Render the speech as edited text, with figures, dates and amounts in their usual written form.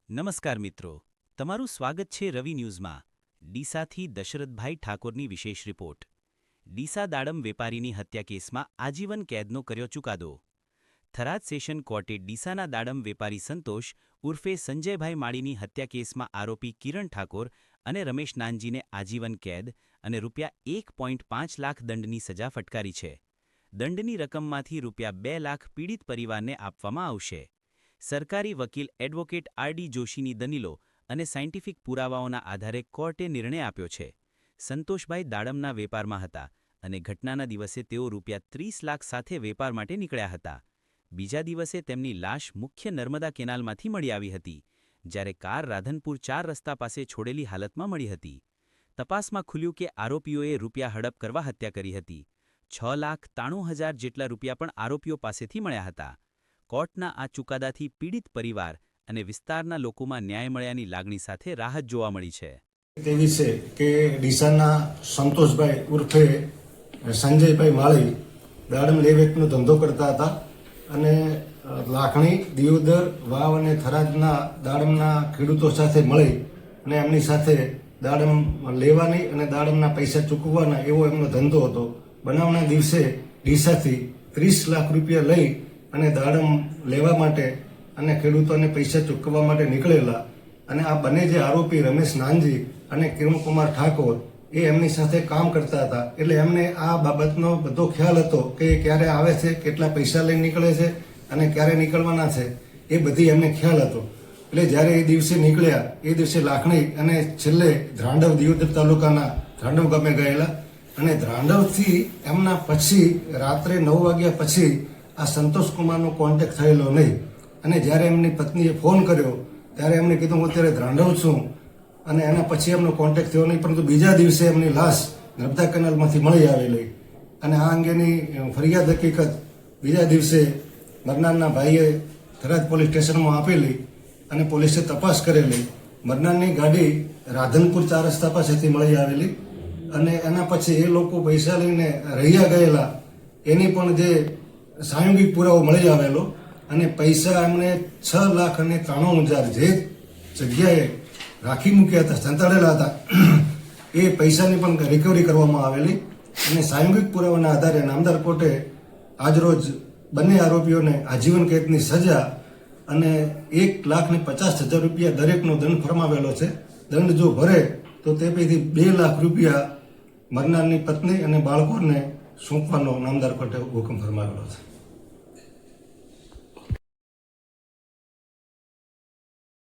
નમસ્કાર મિત્રો, તમારું સ્વાગત છે રવિ ન્યૂઝમાં. ડીસાથી દશરથભાઈ ઠાકોરની વિશેષ રિપોર્ટ. ડીસા દાડમ વેપારીની હત્યા કેસમાં આજીવન કેદનો કર્યો ચુકાદો. થરાદ સેશન કોર્ટે ડીસાના દાડમ વેપારી સંતોષ ઉર્ફે સંજયભાઈ માળીની હત્યા કેસમાં આરોપી કિરણ ઠાકોર અને રમેશ નાનજીને આજીવન કેદ અને ₹1.5 લાખ દંડની સજા ફટકારી છે. દંડની રકમમાંથી ₹2 લાખ પીડિત પરિવારને આપવામાં આવશે. સરકારી વકીલ એડવોકેટ આર.ડી. જોશીની દલીલો અને સાયન્ટિફિક પુરાવાઓના આધારે કોર્ટે નિર્ણય આપ્યો છે. સંતોષભાઈ દાડમના વેપારમાં હતા અને ઘટનાના દિવસે તેઓ ₹30 લાખ સાથે વેપાર માટે નીકળ્યા હતા. બીજા દિવસે તેમની લાશ મુખ્ય નર્મદા કેનાલમાંથી મળી આવી હતી, જ્યારે કાર રાધનપુર 4 રસ્તા પાસે છોડેલી હાલતમાં મળી હતી. તપાસમાં ખુલ્યું કે આરોપીઓએ રૂપિયા હડપ કરવા હત્યા કરી હતી. ₹6,93,000 જેટલા રૂપિયા પણ આરોપીઓ પાસેથી મળ્યા હતા. કોર્ટના આ ચુકાદાથી પીડિત પરિવાર અને વિસ્તારના લોકોમાં ન્યાય મળ્યાની લાગણી સાથે રાહત જોવા મળી છે. તેવી છે કે ડીસાના સંતોષભાઈ ઉર્ફે સંજયભાઈ માળી દાડમ લેવેચનો ધંધો કરતા હતા અને લાખણી, દિયોદર, વાવ અને થરાદના દાડમના ખેડૂતો સાથે મળી અને એમની સાથે દાડમ લેવાની અને દાડમના પૈસા ચૂકવવાના એવો એમનો ધંધો હતો. બનાવના દિવસે ડીસાથી ₹30 લાખ લઈ અને દાડમ લેવા માટે અને ખેડૂતોને પૈસા ચૂકવવા માટે નીકળેલા અને આ બંને જે આરોપી રમેશ નાનજી અને કિરણકુમાર ઠાકોર એ એમની સાથે કામ કરતા હતા. એટલે એમને આ બાબતનો બધો ખ્યાલ હતો કે ક્યારે આવે છે, કેટલા પૈસા લઈને નીકળે છે અને ક્યારે નીકળવાના છે, એ બધી એમને ખ્યાલ હતો. એટલે જ્યારે એ દિવસે નીકળ્યા એ દિવસે લાખણી અને છેલ્લે ધ્રાંડવ, દિયોદર તાલુકાના ધ્રાંડવ ગામે ગયેલા અને ધ્રાંડવથી એમના પછી રાત્રે 9 વાગ્યા પછી આ સંતોષકુમારનો કોન્ટેક્ટ થયેલો નહીં. અને જ્યારે એમની પત્નીએ ફોન કર્યો ત્યારે એમણે કીધું હું અત્યારે ધ્રાંડવ છું અને એના પછી એમનો કોન્ટેક્ટ થયો નહીં. પરંતુ બીજા દિવસે એમની લાશ નર્મદા કેનાલમાંથી મળી આવેલી અને આ અંગેની ફરિયાદ હકીકત બીજા દિવસે મરનારના ભાઈએ થરાદ પોલીસ સ્ટેશનમાં આપેલી અને પોલીસે તપાસ કરેલી. મરનારની ગાડી રાધનપુર 4 રસ્તા પાસેથી મળી આવેલી અને એના પછી એ લોકો પૈસા લઈને રહ્યા ગયેલા એની પણ જે સાંયોગિક પુરાવો મળી આવેલો અને પૈસા એમણે ₹6,93,000 જે જગ્યાએ રાખી મૂક્યા હતા, સંતાડેલા હતા, એ પૈસાની પણ રિકવરી કરવામાં આવેલી અને સાંયોગિક પુરાવાના આધારે નામદાર કોર્ટે આજરોજ બંને આરોપીઓને આજીવન કેદની સજા અને ₹1,50,000 દરેકનો દંડ ફરમાવેલો છે. દંડ જો ભરે તો તે પૈકી ₹2 લાખ મરનારની પત્ની અને બાળકોને સોંપવાનો નામદાર કોર્ટે હુકમ ફરમાવેલો છે.